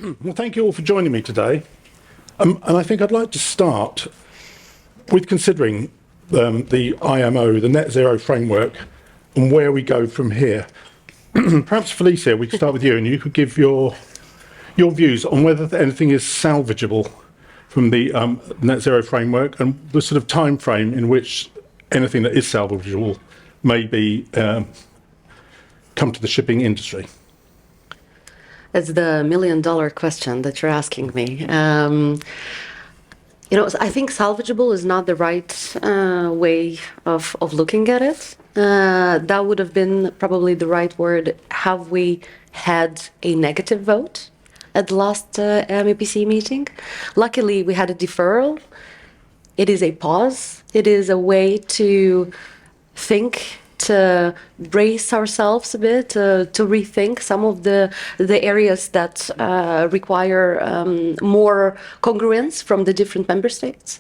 Well, thank you all for joining me today. And I think I'd like to start with considering the IMO, the net zero framework, and where we go from here. Perhaps, Felicia, we could start with you, and you could give your views on whether anything is salvageable from the net zero framework and the sort of time frame in which anything that is salvageable may be come to the shipping industry. That's the $1 million question that you're asking me. I think salvageable is not the right way of looking at it. That would have been probably the right word. Have we had a negative vote at the last MEPC meeting? Luckily, we had a deferral. It is a pause. It is a way to think, to brace ourselves a bit, to rethink some of the areas that require more congruence from the different member states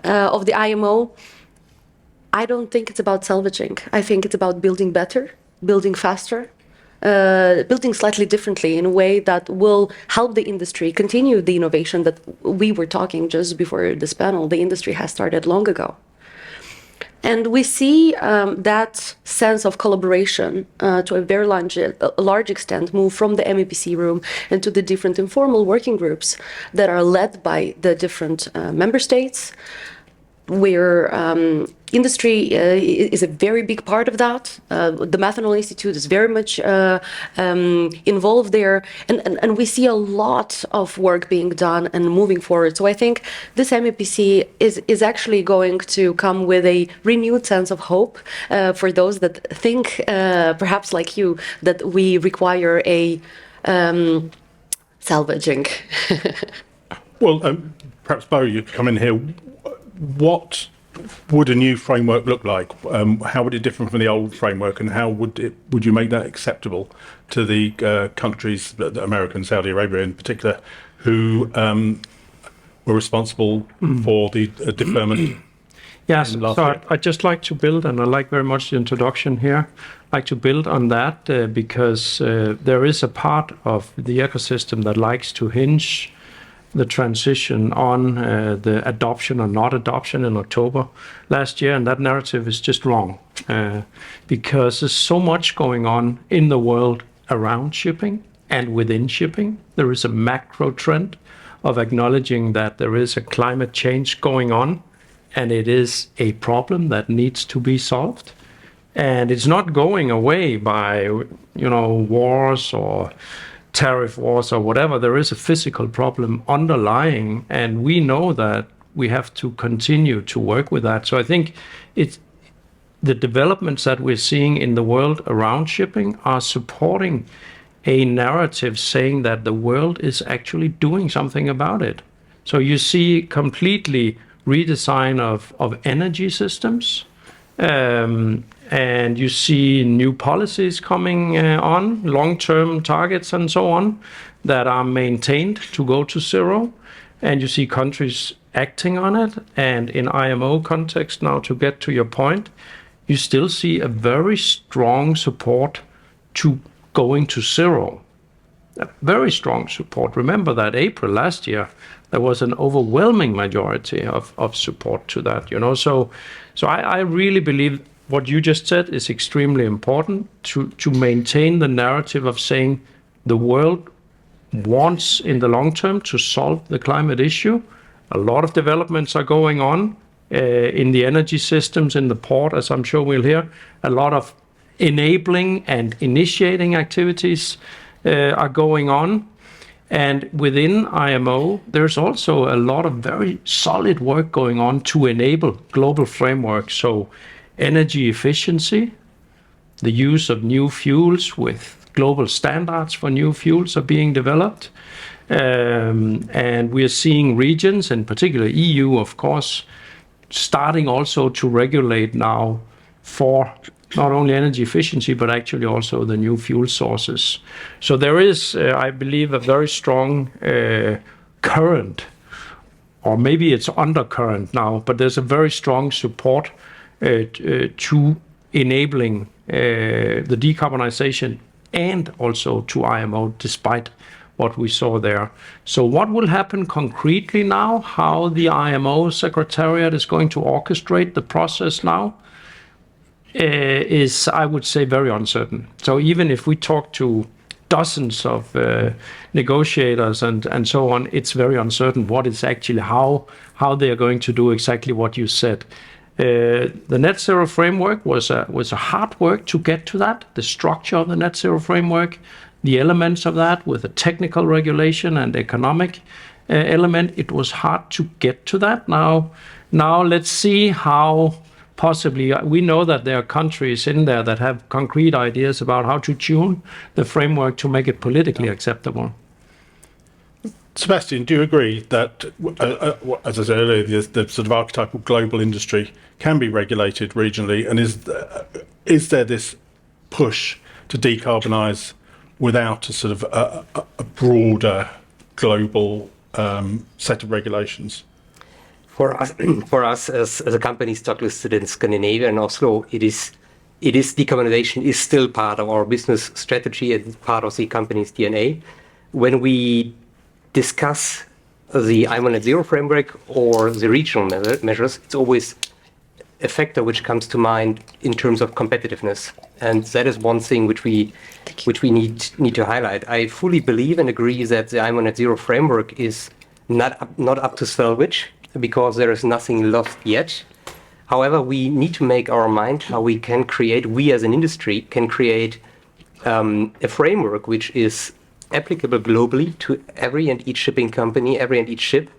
of the IMO. I don't think it's about salvaging. I think it's about building better, building faster, building slightly differently in a way that will help the industry continue the innovation that we were talking just before this panel. The industry has started long ago. And we see that sense of collaboration to a very large extent move from the MEPC room into the different informal working groups that are led by the different member states, where industry is a very big part of that. The Methanol Institute is very much involved there, and we see a lot of work being done and moving forward. So I think this MEPC is actually going to come with a renewed sense of hope for those that think, perhaps like you, that we require a salvaging. Well, perhaps Bo, you come in here. What would a new framework look like? How would it differ from the old framework, and how would you make that acceptable to the countries, America and Saudi Arabia in particular, who were responsible for the deferment? Yes, so I'd just like to build, and I like very much the introduction here, I'd like to build on that because there is a part of the ecosystem that likes to hinge the transition on the adoption or not adoption in October last year, and that narrative is just wrong because there's so much going on in the world around shipping and within shipping. There is a macro trend of acknowledging that there is a climate change going on, and it is a problem that needs to be solved. And it's not going away by, wars or tariff wars or whatever. There is a physical problem underlying, and we know that we have to continue to work with that. So I think it's the developments that we're seeing in the world around shipping are supporting a narrative saying that the world is actually doing something about it. So you see completely redesign of energy systems, and you see new policies coming on, long-term targets and so on, that are maintained to go to zero. And you see countries acting on it. And in IMO context now, to get to your point, you still see a very strong support to going to zero. A very strong support. Remember that April last year, there was an overwhelming majority of support to that. So I really believe what you just said is extremely important to maintain the narrative of saying the world wants in the long term to solve the climate issue. A lot of developments are going on in the energy systems, in the port, as I'm sure we'll hear. A lot of enabling and initiating activities are going on. And within IMO, there's also a lot of very solid work going on to enable global frameworks. So energy efficiency, the use of new fuels with global standards for new fuels are being developed. And we are seeing regions, in particular EU, of course, starting also to regulate now for not only energy efficiency, but actually also the new fuel sources. So there is, I believe, a very strong current, or maybe it's undercurrent now, but there's a very strong support to enabling the decarbonization and also to IMO, despite what we saw there. So what will happen concretely now, how the IMO Secretariat is going to orchestrate the process now, is, I would say, very uncertain. So even if we talk to dozens of negotiators and so on, it's very uncertain what is actually how they are going to do exactly what you said. The net zero framework was a hard work to get to that. The structure of the net zero framework, the elements of that with the technical regulation and economic element, it was hard to get to that. Now let's see how possibly, we know that there are countries in there that have concrete ideas about how to tune the framework to make it politically acceptable. Sebastian, do you agree that, as I said earlier, the sort of archetypal global industry can be regulated regionally, and is there this push to decarbonise without a sort of a broader global set of regulations? For us as a company stock listed in Scandinavia and Oslo, it is decarbonization is still part of our business strategy and part of the company's DNA. When we discuss the IMO Net Zero framework or the regional measures, it's always a factor which comes to mind in terms of competitiveness, and that is one thing which we need to highlight. I fully believe and agree that the IMO Net Zero framework is not up to salvage, because there is nothing lost yet. However, we need to make our mind how we can create, we as an industry can create a framework which is applicable globally to every and each shipping company, every and each ship,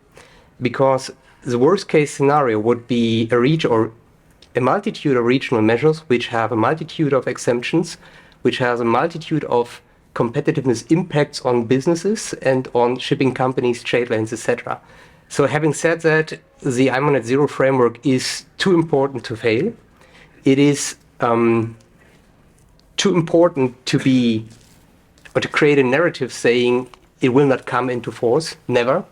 because the worst case scenario would be a multitude of regional measures which have a multitude of exemptions, which has a multitude of competitiveness impacts on businesses and on shipping companies, trade lanes, etc. So having said that, the IMO Net Zero framework is too important to fail. It is too important to create a narrative saying it will not come into force, never.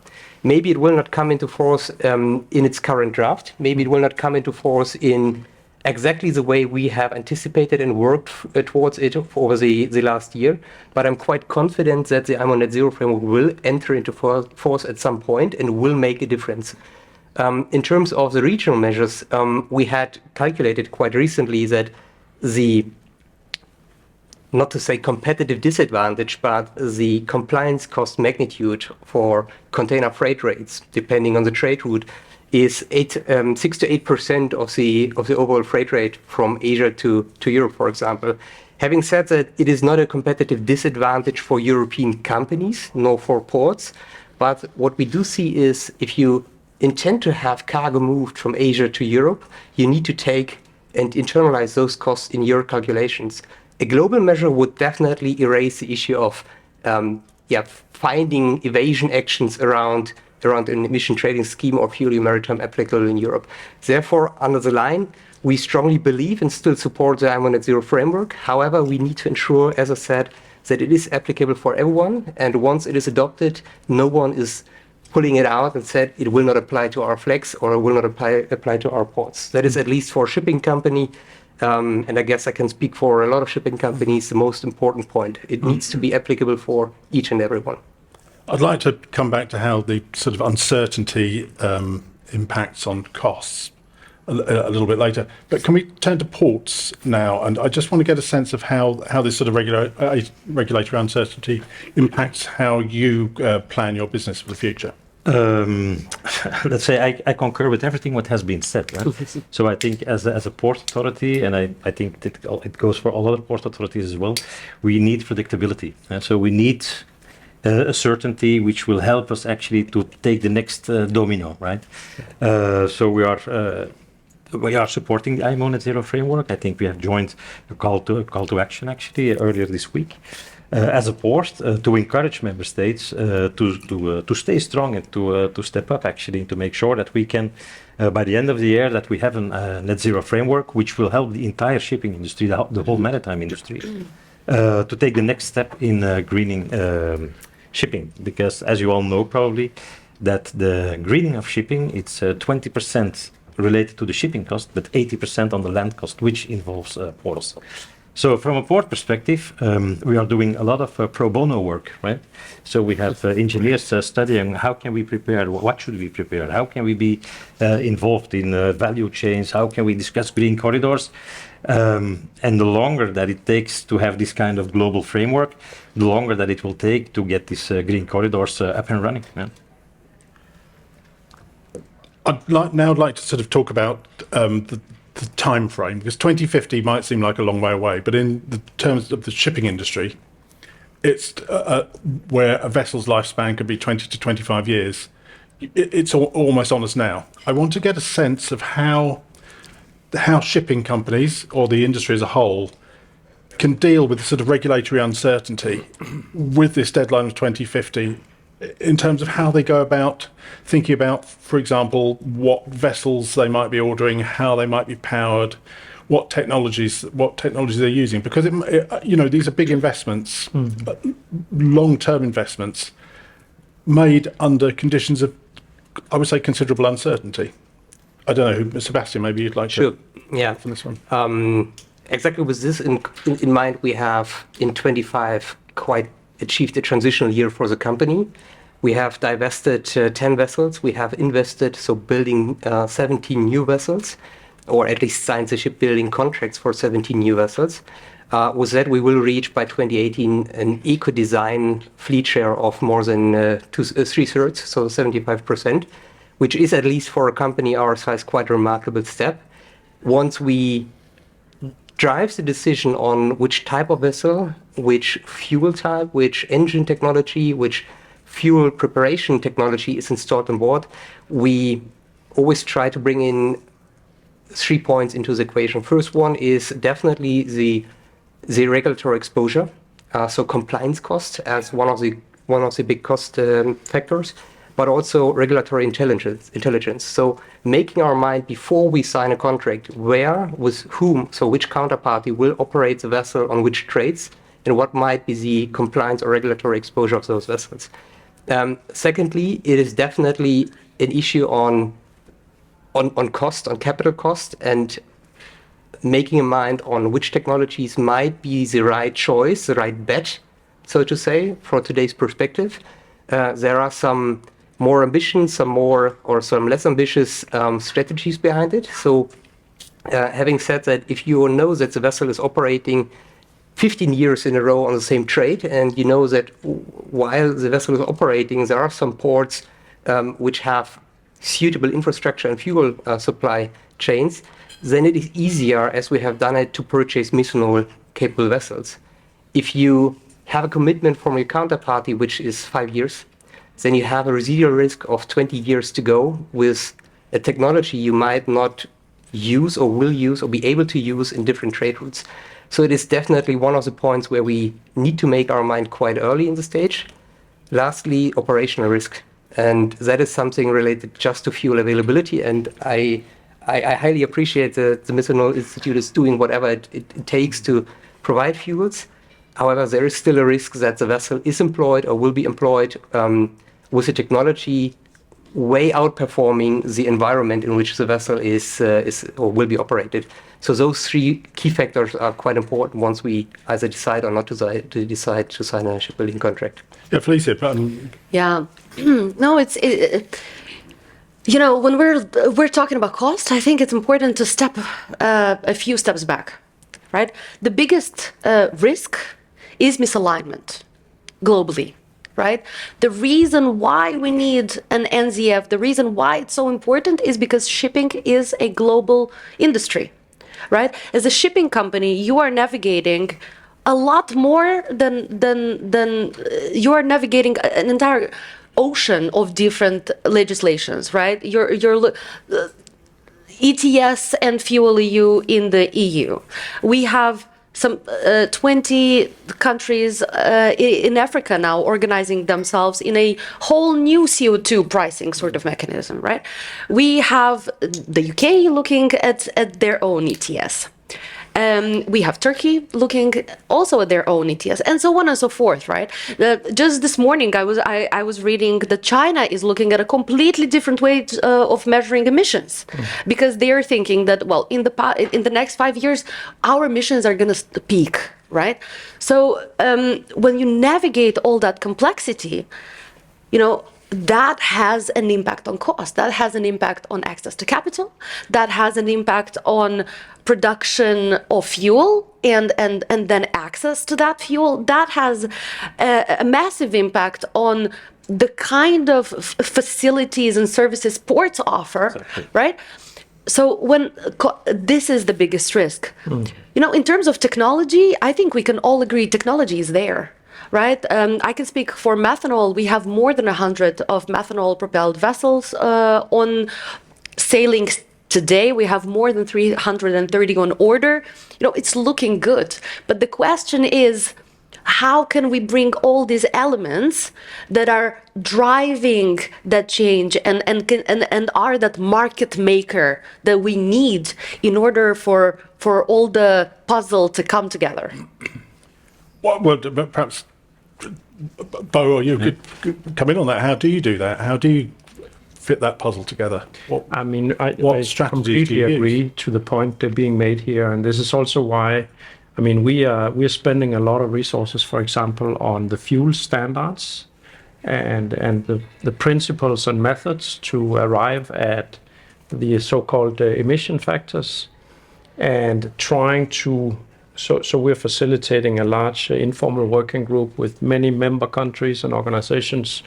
Maybe it will not come into force in its current draft. Maybe it will not come into force in exactly the way we have anticipated and worked towards it over the last year. But I'm quite confident that the IMO Net Zero framework will enter into force at some point and will make a difference. In terms of the regional measures, we had calculated quite recently that the, not to say competitive disadvantage, but the compliance cost magnitude for container freight rates, depending on the trade route, is 6 to 8% of the overall freight rate from Asia to Europe, for example. Having said that, it is not a competitive disadvantage for European companies, nor for ports. But what we do see is if you intend to have cargo moved from Asia to Europe, you need to take and internalize those costs in your calculations. A global measure would definitely erase the issue of finding evasion actions around an emission trading scheme or FuelEU Maritime applicable in Europe. Therefore, under the line, we strongly believe and still support the IMO Net Zero framework. However, we need to ensure, as I said, that it is applicable for everyone. And once it is adopted, no one is pulling it out and said it will not apply to our flex or it will not apply to our ports. That is at least for a shipping company. And I guess I can speak for a lot of shipping companies, the most important point. It needs to be applicable for each and every one. I'd like to come back to how the sort of uncertainty impacts on costs a little bit later. But can we turn to ports now? And I just want to get a sense of how this sort of regulatory uncertainty impacts how you plan your business for the future. Let's say I concur with everything what has been said. Right? So I think as a port authority, and I think it goes for all other port authorities as well, we need predictability. So we need a certainty which will help us actually to take the next domino, right? So we are supporting the IMO Net Zero framework. I think we have joined a call to action actually earlier this week as a port to encourage member states to stay strong and to step up actually to make sure that we can by the end of the year that we have a net zero framework which will help the entire shipping industry, the whole maritime industry, to take the next step in greening shipping, because as you all know probably that the greening of shipping, it's 20% related to the shipping cost, but 80% on the land cost, which involves ports. So from a port perspective, we are doing a lot of pro bono work, right? So we have engineers studying how can we prepare, what should we prepare, how can we be involved in value chains, how can we discuss green corridors. And the longer that it takes to have this kind of global framework, the longer that it will take to get these green corridors up and running. Yeah. I'd like to sort of talk about the time frame, because 2050 might seem like a long way away, but in the terms of the shipping industry, it's where a vessel's lifespan could be 20 to 25 years. It's almost on us now. I want to get a sense of how shipping companies or the industry as a whole can deal with the sort of regulatory uncertainty with this deadline of 2050, in terms of how they go about thinking about, for example, what vessels they might be ordering, how they might be powered, what technologies they're using, because these are big investments, long-term investments made under conditions of, I would say, considerable uncertainty. I don't know, Sebastian, maybe you'd like Sure. to Yeah. from this one. Exactly with this in mind, we have in 25 quite achieved a transitional year for the company. We have divested 10 vessels. We have invested, so building 17 new vessels, or at least signed the shipbuilding contracts for 17 new vessels. With that, we will reach by 2018 an eco-design fleet share of more than 3/3, so 75%, which is, at least for a company our size, quite a remarkable step. Once we drive the decision on which type of vessel, which fuel type, which engine technology, which fuel preparation technology is installed on board, we always try to bring in 3 points into the equation. First one is definitely the regulatory exposure, so compliance cost as one of the big cost factors, but also regulatory intelligence. So making our mind before we sign a contract, where, with whom, so which counterparty will operate the vessel on which trades, and what might be the compliance or regulatory exposure of those vessels. Secondly, it is definitely an issue on cost, on capital cost, and making a mind on which technologies might be the right choice, the right bet, so to say, for today's perspective. There are some more ambitious, some less ambitious strategies behind it. So having said that, if you know that the vessel is operating 15 years in a row on the same trade, and you know that while the vessel is operating, there are some ports which have suitable infrastructure and fuel supply chains, then it is easier, as we have done it, to purchase methanol-capable vessels. If you have a commitment from your counterparty, which is 5 years, then you have a residual risk of 20 years to go with a technology you might not use or will use or be able to use in different trade routes. So it is definitely one of the points where we need to make our mind quite early in the stage. Lastly, operational risk. And that is something related just to fuel availability. And I highly appreciate that the Methanol Institute is doing whatever it takes to provide fuels. However, there is still a risk that the vessel is employed or will be employed with a technology way outperforming the environment in which the vessel is or will be operated. So those 3 key factors are quite important once we either decide or not to decide to sign a shipbuilding contract. Yeah, Felicia. Yeah, no, when we're talking about cost, I think it's important to step a few steps back, right? The biggest risk is misalignment globally, right? The reason why we need an NZF, the reason why it's so important is because shipping is a global industry, right? As a shipping company, you are navigating a lot more than you are navigating an entire ocean of different legislations, right? You're ETS and FuelEU in the EU. We have some 20 countries in Africa now organizing themselves in a whole new CO2 pricing sort of mechanism, right? We have the UK looking at their own ETS. We have Turkey looking also at their own ETS, and so on and so forth, right? Just this morning, I was reading that China is looking at a completely different way of measuring emissions, because they are thinking that, well, in the next 5 years, our emissions are going to peak, right? So when you navigate all that complexity, that has an impact on cost, that has an impact on access to capital, that has an impact on production of fuel and then access to that fuel. That has a massive impact on the kind of facilities and services ports offer, exactly. Right? So this is the biggest risk. In terms of technology, I think we can all agree technology is there. Right? I can speak for methanol. We have more than 100 of methanol-propelled vessels on sailing today. We have more than 330 on order. It's looking good. But the question is, how can we bring all these elements that are driving that change and are that market maker that we need in order for all the puzzle to come together? Well, perhaps Bo, or you could come in on that. How do you do that? How do you fit that puzzle together? I completely agree to the point being made here, and this is also why, we are spending a lot of resources, for example, on the fuel standards and the principles and methods to arrive at the so-called emission factors, and trying to. So we're facilitating a large informal working group with many member countries and organizations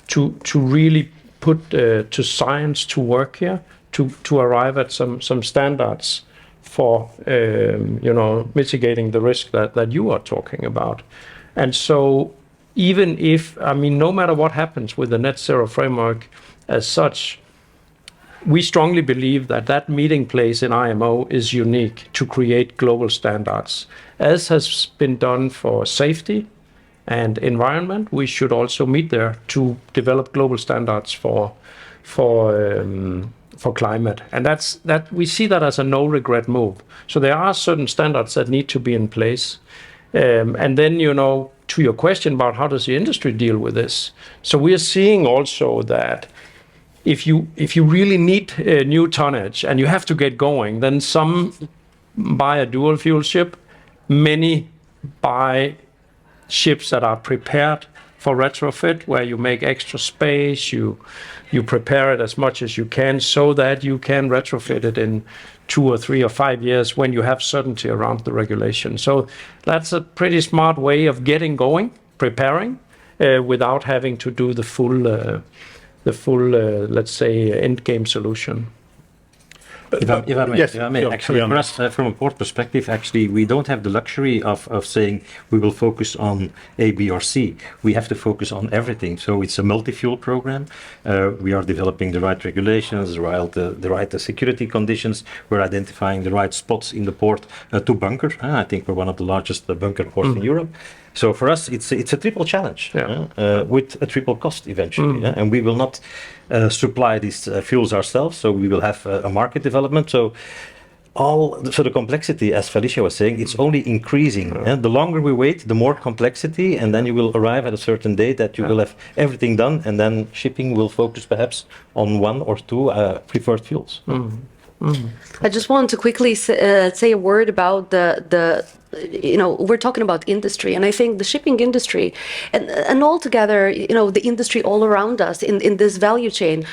to really put to science to work here to arrive at some standards for mitigating the risk that you are talking about. And so even if no matter what happens with the net zero framework as such, we strongly believe that meeting place in IMO is unique to create global standards. As has been done for safety and environment, we should also meet there to develop global standards for climate. And that we see that as a no-regret move. So there are certain standards that need to be in place. And then, to your question about how does the industry deal with this? So we are seeing also that if you really need new tonnage and you have to get going, then some buy a dual fuel ship, many buy ships that are prepared for retrofit, where you make extra space, you prepare it as much as you can so that you can retrofit it in 2 or 3 or 5 years when you have certainty around the regulation. So that's a pretty smart way of getting going, preparing, without having to do the full let's say, end game solution. If I may, actually, for us, from a port perspective, actually, we don't have the luxury of saying we will focus on A, B, or C. We have to focus on everything. So it's a multi-fuel program. We are developing the right regulations, the right security conditions. We're identifying the right spots in the port to bunker. I think we're one of the largest bunker ports in Europe. So for us, it's a triple challenge with a triple cost eventually. And we will not supply these fuels ourselves. So we will have a market development. So the complexity, as Felicia was saying, it's only increasing. The longer we wait, the more complexity, and then you will arrive at a certain date that you will have everything done, and then shipping will focus perhaps on 1 or 2 preferred fuels. I just want to quickly say a word about we're talking about industry, and I think the shipping industry and altogether, the industry all around us in this value chain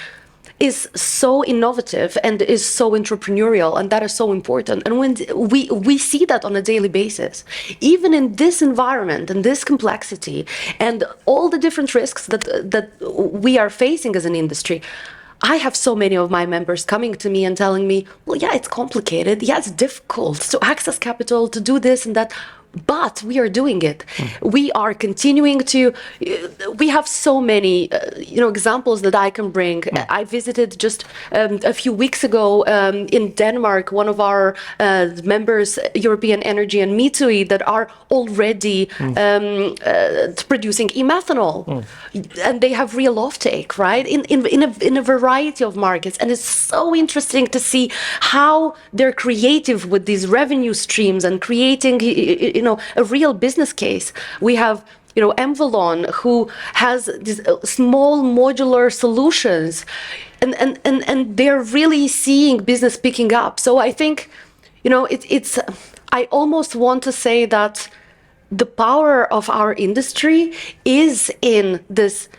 is so innovative and is so entrepreneurial, and that is so important. And when we see that on a daily basis, even in this environment and this complexity and all the different risks that we are facing as an industry, I have so many of my members coming to me and telling me, well, yeah, it's complicated. Yeah, it's difficult to access capital, to do this and that. but we are doing it. We are continuing to. We have so many, examples that I can bring. I visited just a few weeks ago in Denmark, one of our members, European Energy and Mitsui, that are already producing e-methanol, and they have real offtake, right, in a variety of markets. And it's so interesting to see how they're creative with these revenue streams and creating, a real business case. We have, Envolon, who has these small modular solutions, and they're really seeing business picking up. So I think, it's. I almost want to say that the power of our industry is in this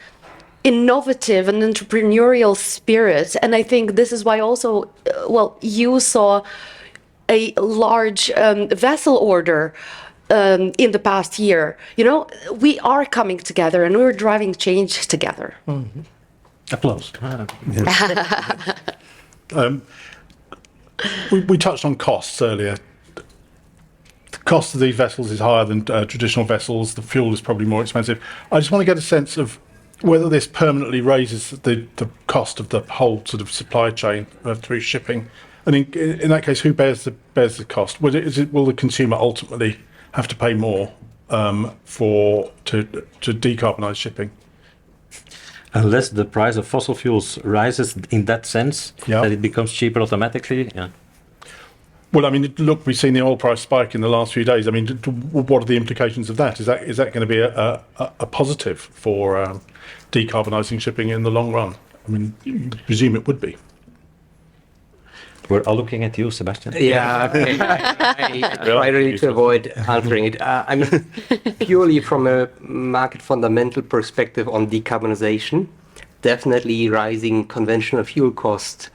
innovative and entrepreneurial spirit. And I think this is why also, you saw a large vessel order in the past year. We are coming together and we're driving change together. Mm-hmm. Applause. We touched on costs earlier. The cost of these vessels is higher than traditional vessels. The fuel is probably more expensive. I just want to get a sense of whether this permanently raises the cost of the whole sort of supply chain through shipping. And in that case, who bears the cost? Will the consumer ultimately have to pay more to decarbonise shipping? Unless the price of fossil fuels rises in that sense, that it becomes cheaper automatically. Yeah. Well, I mean, look, we've seen the oil price spike in the last few days. I mean, what are the implications of that? Is that going to be a positive for decarbonising shipping in the long run? I mean, you presume it would be. We're all looking at you, Sebastian. Yeah, okay. I try really to avoid answering it. I'm purely from a market fundamental perspective on decarbonization. Definitely rising conventional fuel costs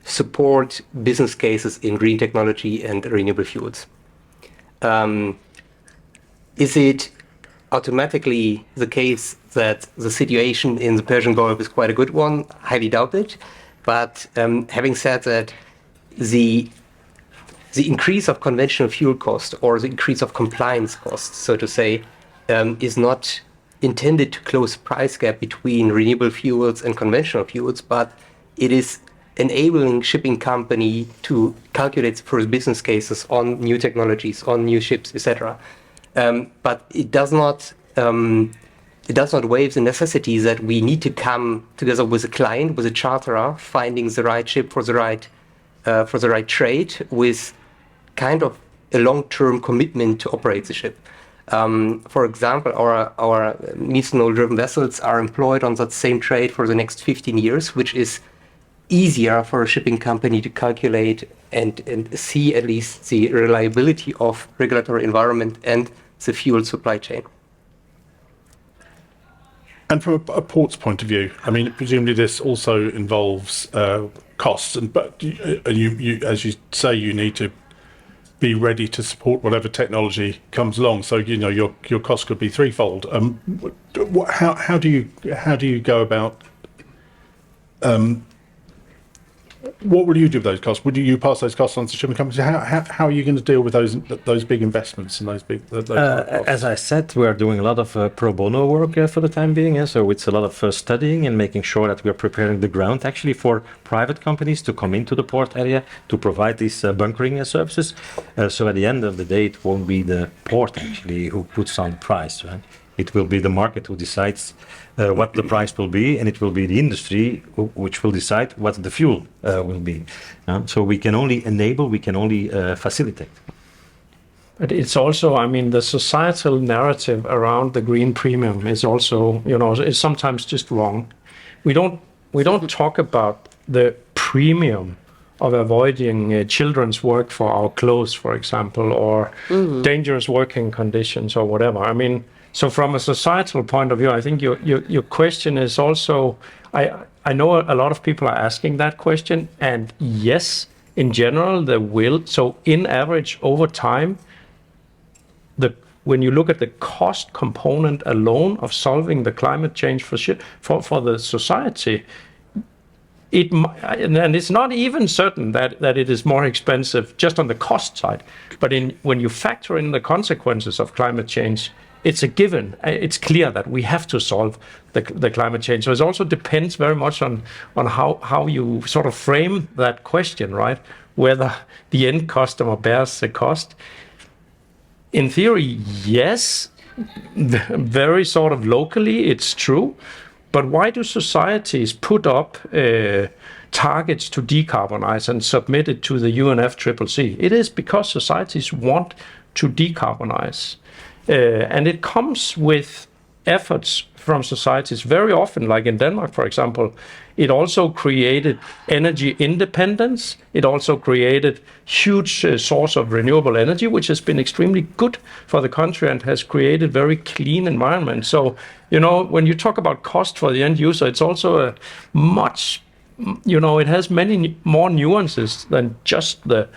support business cases in green technology and renewable fuels. Is it automatically the case that the situation in the Persian Gulf is quite a good one? Highly doubt it. But having said that, the increase of conventional fuel cost or the increase of compliance costs, so to say, is not intended to close price gap between renewable fuels and conventional fuels, but it is enabling shipping company to calculate first business cases on new technologies, on new ships, etc. But it does not waive the necessity that we need to come together with a client, with a charterer, finding the right ship for the right trade, with kind of a long-term commitment to operate the ship. For example, our methanol-driven vessels are employed on that same trade for the next 15 years, which is easier for a shipping company to calculate and see at least the reliability of regulatory environment and the fuel supply chain. And from a port's point of view, I mean, presumably this also involves costs, but you, as you say, you need to be ready to support whatever technology comes along. So your cost could be threefold. How do you go about? What will you do with those costs? Would you pass those costs on to shipping companies? How are you going to deal with those big investments and those big costs? As I said, we are doing a lot of pro bono work for the time being. So it's a lot of studying and making sure that we are preparing the ground actually for private companies to come into the port area to provide these bunkering services. So at the end of the day, it won't be the port actually who puts on price, right? It will be the market who decides what the price will be, and it will be the industry which will decide what the fuel will be. So we can only enable, we can only facilitate. But it's also, I mean, the societal narrative around the green premium is also, is sometimes just wrong. We don't talk about the premium of avoiding children's work for our clothes, for example, or dangerous working conditions or whatever. I mean, so from a societal point of view, I think your question is also, I know a lot of people are asking that question, and yes, in general, there will. So in average, over time, when you look at the cost component alone of solving the climate change for the society, and it's not even certain that it is more expensive just on the cost side, but when you factor in the consequences of climate change, it's a given. It's clear that we have to solve the climate change. So it also depends very much on how you sort of frame that question, right? Whether the end customer bears the cost. In theory, yes, very sort of locally, it's true. But why do societies put up targets to decarbonize and submit it to the UNFCCC? It is because societies want to decarbonize. And it comes with efforts from societies very often, like in Denmark, for example. It also created energy independence. It also created huge source of renewable energy, which has been extremely good for the country and has created very clean environment. So, when you talk about cost for the end user, it's also a much, it has many more nuances than just the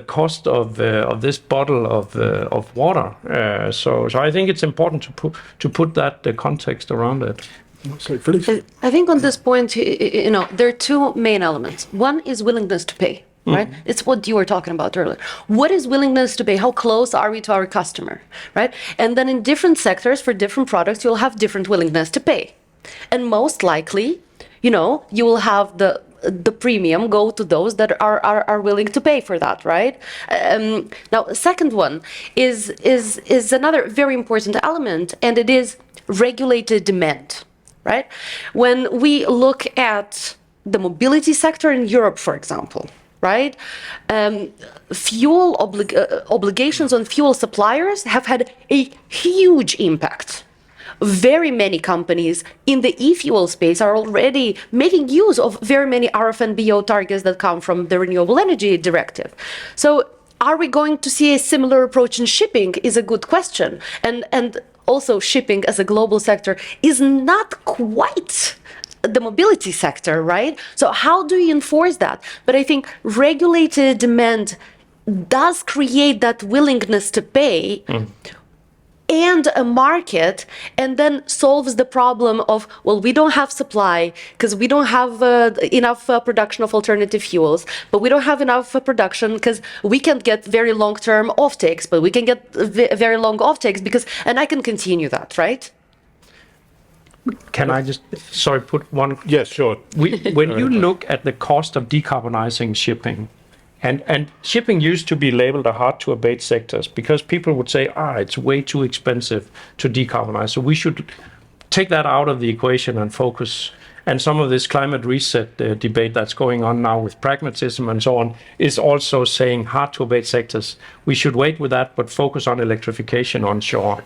cost of this bottle of water. So I think it's important to put that context around it. Sorry, Felix? I think on this point, there are two main elements. One is willingness to pay, right? It's what you were talking about earlier. What is willingness to pay? How close are we to our customer, right? And then in different sectors, for different products, you'll have different willingness to pay. And most likely, you will have the premium go to those that are willing to pay for that, right? Now, the second one is another very important element, and it is regulated demand, right? When we look at the mobility sector in Europe, for example, right? Fuel obligations on fuel suppliers have had a huge impact. Very many companies in the e-fuel space are already making use of very many RFNBO targets that come from the Renewable Energy Directive. So are we going to see a similar approach in shipping is a good question. And also shipping as a global sector is not quite the mobility sector, right? So how do you enforce that? But I think regulated demand does create that willingness to pay and a market, and then solves the problem of, well, we don't have supply because we don't have enough production of alternative fuels, but we don't have enough production because we can't get very long-term offtakes, but we can get very long offtakes because, and I can continue that, right? Can I just, put one? Yes, sure. When you look at the cost of decarbonizing shipping, and shipping used to be labeled a hard-to-abate sectors because people would say, it's way too expensive to decarbonize. So we should take that out of the equation and focus. And some of this climate reset debate that's going on now with pragmatism and so on is also saying hard-to-abate sectors. We should wait with that, but focus on electrification on shore.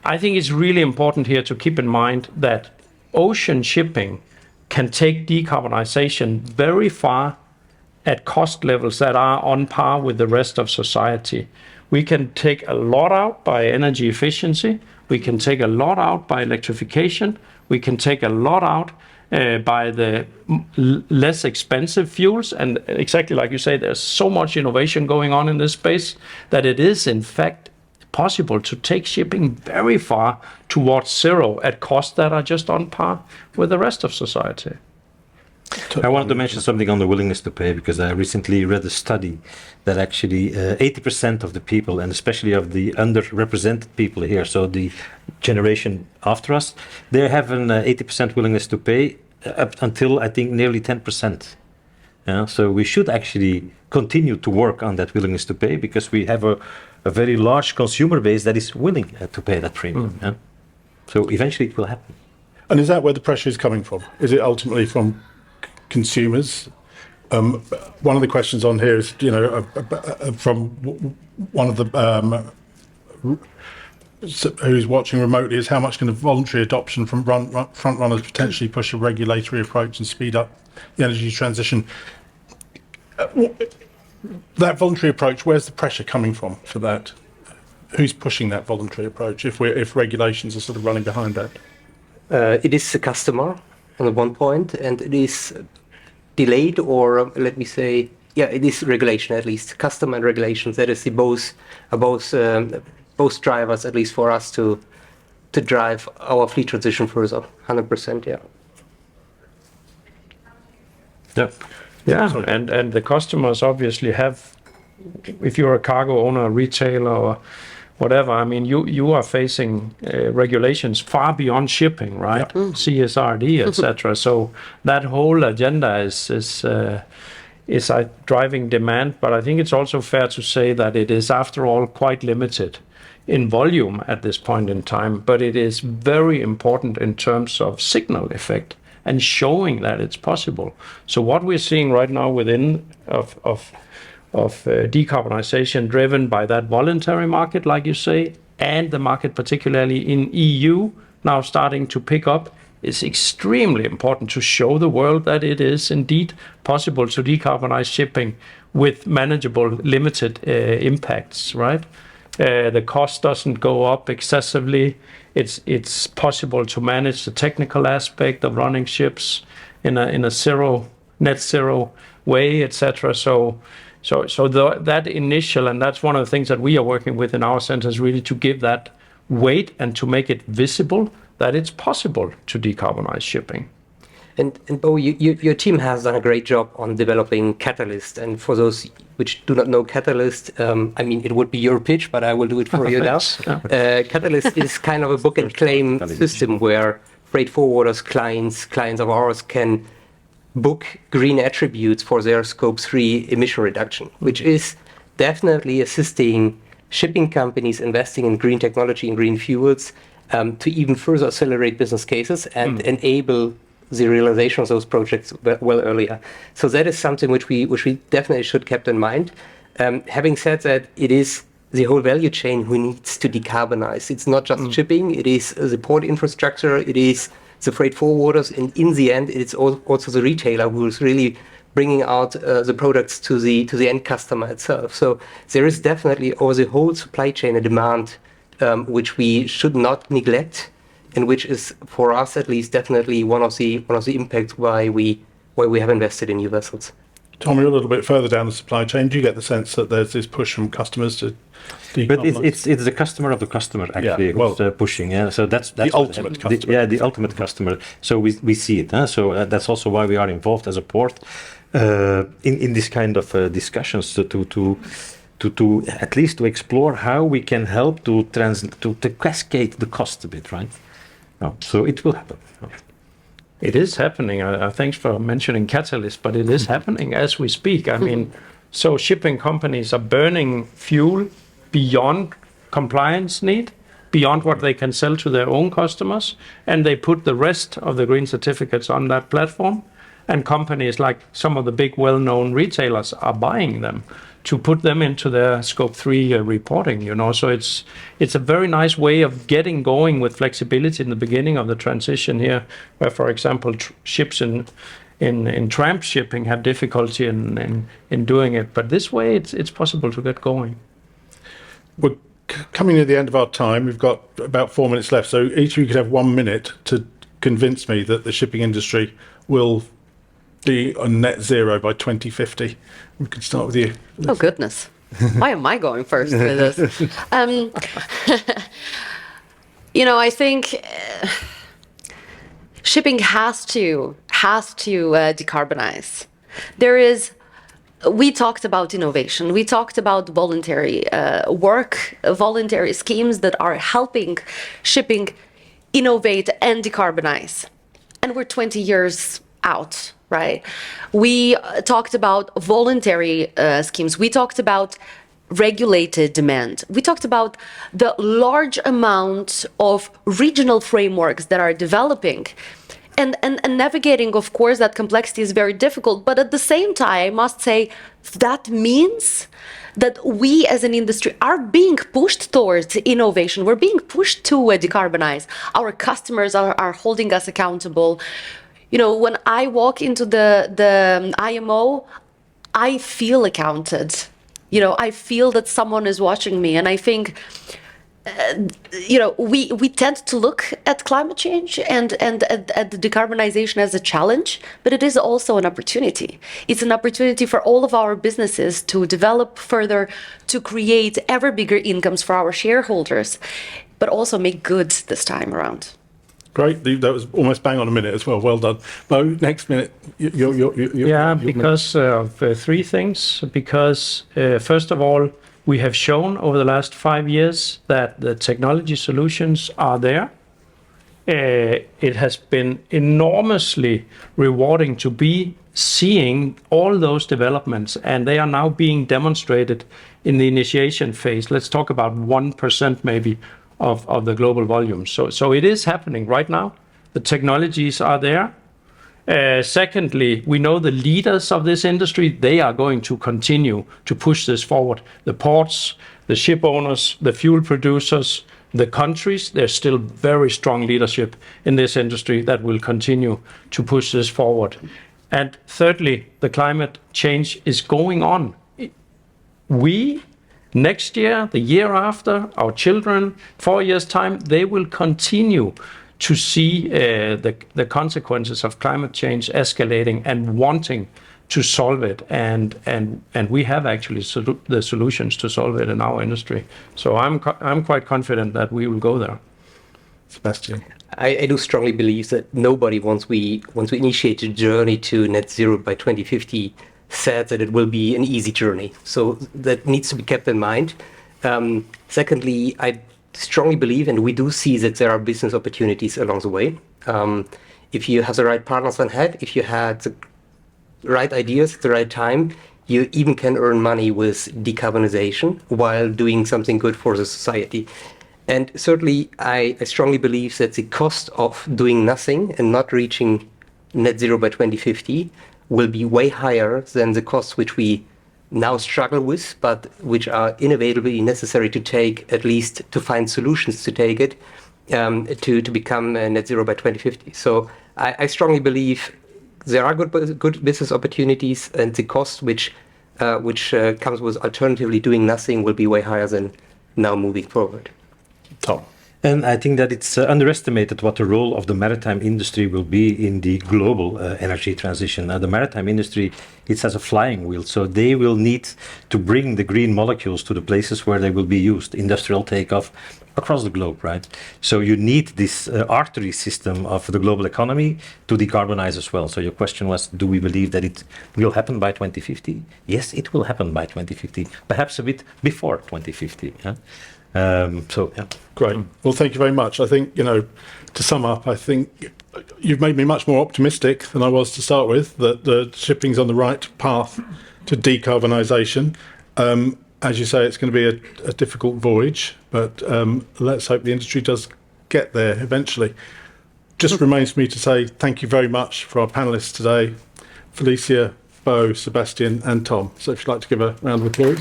I think it's really important here to keep in mind that ocean shipping can take decarbonization very far at cost levels that are on par with the rest of society. We can take a lot out by energy efficiency. We can take a lot out by electrification. We can take a lot out by the less expensive fuels. And exactly like you say, there's so much innovation going on in this space that it is, in fact, possible to take shipping very far towards zero at costs that are just on par with the rest of society. I wanted to mention something on the willingness to pay, because I recently read a study that actually 80% of the people, and especially of the underrepresented people here, so the generation after us, they have an 80% willingness to pay up until, I think, nearly 10%. Yeah, so we should actually continue to work on that willingness to pay, because we have a very large consumer base that is willing to pay that premium. Yeah? So eventually it will happen. And is that where the pressure is coming from? Is it ultimately from consumers? One of the questions on here is, from one of the who's watching remotely, is how much can a voluntary adoption from front runners potentially push a regulatory approach and speed up the energy transition? That voluntary approach, where's the pressure coming from for that? Who's pushing that voluntary approach if regulations are sort of running behind that? It is the customer on one point, and it is delayed, or let me say, it is regulation, at least customer and regulations. That is the both drivers, at least for us to drive our fleet transition further. 100%, yeah. Yeah, and the customers obviously have, if you're a cargo owner, a retailer, or whatever, I mean, you are facing regulations far beyond shipping, right? CSRD, etc. So that whole agenda is driving demand, but I think it's also fair to say that it is, after all, quite limited in volume at this point in time, but it is very important in terms of signal effect and showing that it's possible. So what we're seeing right now within of decarbonization driven by that voluntary market, like you say, and the market particularly in EU now starting to pick up, is extremely important to show the world that it is indeed possible to decarbonize shipping with manageable, limited impacts, right? The cost doesn't go up excessively. It's possible to manage the technical aspect of running ships in a net zero way, etc. So that initial, and that's one of the things that we are working with in our centers, really to give that weight and to make it visible that it's possible to decarbonize shipping. And Bo, your team has done a great job on developing Catalyst. And for those which do not know Catalyst, I mean, it would be your pitch, but I will do it for you now. Catalyst is kind of a book and claim system where freight forwarders, clients of ours can book green attributes for their Scope 3 emission reduction, which is definitely assisting shipping companies investing in green technology and green fuels to even further accelerate business cases and enable the realization of those projects well earlier. So that is something which we definitely should keep in mind. Having said that, it is the whole value chain who needs to decarbonize. It's not just shipping, it is the port infrastructure, it is the freight forwarders, and in the end, it's also the retailer who is really bringing out the products to the end customer itself. So there is definitely over the whole supply chain a demand which we should not neglect, and which is, for us at least, definitely one of the impacts why we have invested in new vessels. Tom, you're a little bit further down the supply chain. Do you get the sense that there's this push from customers to decarbonize? But it's the customer of the customer actually who's pushing. Yeah, so that's the ultimate customer. The ultimate customer. So we see it. So that's also why we are involved as a port in this kind of discussions to at least to explore how we can help to cascade the cost a bit, right? So it will happen. It is happening. Thanks for mentioning Catalyst, but it is happening as we speak. I mean, so shipping companies are burning fuel beyond compliance need, beyond what they can sell to their own customers, and they put the rest of the green certificates on that platform. And companies like some of the big well-known retailers are buying them to put them into their Scope 3 reporting, So it's a very nice way of getting going with flexibility in the beginning of the transition here, where, for example, ships in tramp shipping had difficulty in doing it. But this way, it's possible to get going. We're coming near the end of our time. We've got about 4 minutes left. So each of you could have 1 minute to convince me that the shipping industry will be on net zero by 2050. We can start with you. Oh, goodness. Why am I going first with this? I think shipping has to decarbonize. We talked about innovation. We talked about voluntary work, voluntary schemes that are helping shipping innovate and decarbonize. And we're 20 years out. Right. We talked about voluntary schemes. We talked about regulated demand. We talked about the large amount of regional frameworks that are developing. And navigating, of course, that complexity is very difficult. But at the same time, I must say that means that we as an industry are being pushed towards innovation. We're being pushed to decarbonize. Our customers are holding us accountable. When I walk into the IMO, I feel accounted. I feel that someone is watching me. And I think, we tend to look at climate change and at the decarbonization as a challenge, but it is also an opportunity. It's an opportunity for all of our businesses to develop further, to create ever bigger incomes for our shareholders, but also make good this time around. Great. That was almost bang on a minute as well. Well done. Mo, next minute. Because of three things. Because, first of all, we have shown over the last 5 years that the technology solutions are there. It has been enormously rewarding to be seeing all those developments, and they are now being demonstrated in the initiation phase. Let's talk about 1% maybe of the global volume. So it is happening right now. The technologies are there. Secondly, we know the leaders of this industry, they are going to continue to push this forward. The ports, the ship owners, the fuel producers, the countries, there's still very strong leadership in this industry that will continue to push this forward. And thirdly, the climate change is going on. We, next year, the year after, our children, 4 years' time, they will continue to see the consequences of climate change escalating and wanting to solve it. And we have actually the solutions to solve it in our industry. So I'm quite confident that we will go there. Sebastian. I do strongly believe that nobody, once we initiate a journey to net zero by 2050, said that it will be an easy journey. So that needs to be kept in mind. Secondly, I strongly believe, and we do see that there are business opportunities along the way. If you have the right partners on hand, if you had the right ideas at the right time, you even can earn money with decarbonization while doing something good for the society. And certainly, I strongly believe that the cost of doing nothing and not reaching net zero by 2050 will be way higher than the costs which we now struggle with, but which are inevitably necessary to take, at least to find solutions to take it, to become net zero by 2050. So I strongly believe there are good business opportunities, and the cost which comes with alternatively doing nothing will be way higher than now moving forward. Tom. And I think that it's underestimated what the role of the maritime industry will be in the global energy transition. The maritime industry, it has a flying wheel, so they will need to bring the green molecules to the places where they will be used, industrial takeoff across the globe, right? So you need this artery system of the global economy to decarbonize as well. So your question was, do we believe that it will happen by 2050? Yes, it will happen by 2050, perhaps a bit before 2050. Yeah? Great. Well, thank you very much. I think, to sum up, I think you've made me much more optimistic than I was to start with, that the shipping's on the right path to decarbonisation. As you say, it's going to be a difficult voyage, but let's hope the industry does get there eventually. Just remains for me to say thank you very much for our panellists today, Felicia, Bo, Sebastian and Tom. So if you'd like to give a round of applause.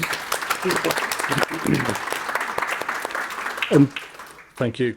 And thank you.